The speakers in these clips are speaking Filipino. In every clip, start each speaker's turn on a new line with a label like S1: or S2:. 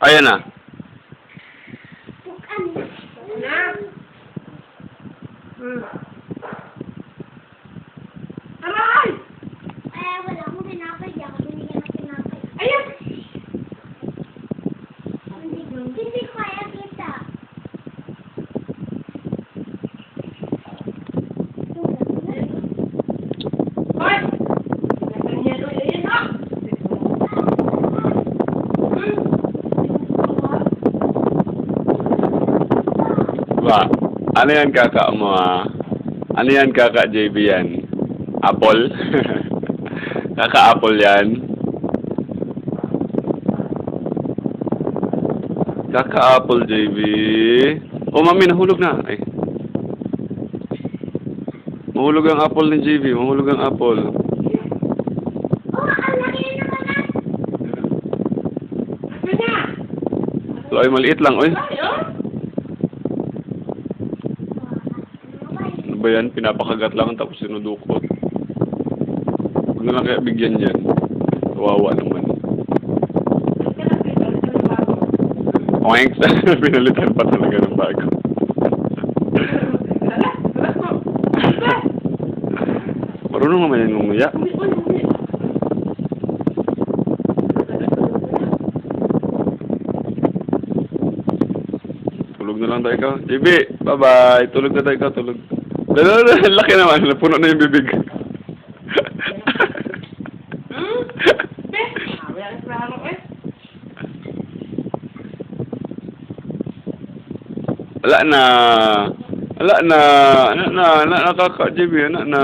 S1: Ayan na.
S2: Na. Aray!
S3: Wala akong pinapay. Di ako binigyan ng pinapay.
S2: Ayan!
S3: Hindi ko kaya kita.
S2: Hoy! Ayan, ayan, ah!
S1: Ba, ano yan kaka mo ah? Ano yan kaka JB yan? Apple? Kaka apple yan? Kaka apple JB. Oh mami, nahulog na. Ay. Mahulog ang apple ni JB. Mahulog ang apple.
S3: Oh, ang laki na naman na.
S2: Ayan na!
S1: Ay, maliit lang. Oy.
S2: Ay, oh!
S1: Ano ba yan? Pinapakagat lang tapos sinudukot. Huwag na lang kaya bigyan yan. Kawawa naman. Oinks! Pinalitan pa talaga ng bago. Marunong naman yan ngumuya. Tulog na lang tayo ikaw. JB! Bye-bye! Tulog na tayo ikaw. Tulog. Laki naman. Napuno na yung bibig. Wala na. Wala na. Wala na kaka, JB. Wala na.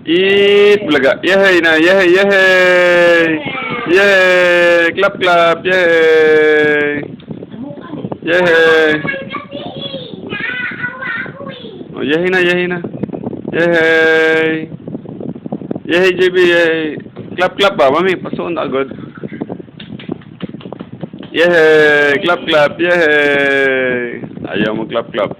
S1: Eat! Bulaga. Yehey na. Yehey! Yehey! Yehey! Clap, clap! Yehey! Yehey! Oh, yehey na. Yehey na. Yehey! Yehey, JB. Yehey! Clap, clap ba? Mami, pasuon na agad. Yehey! Clap, clap! Yehey! Ayaw mo clap, clap.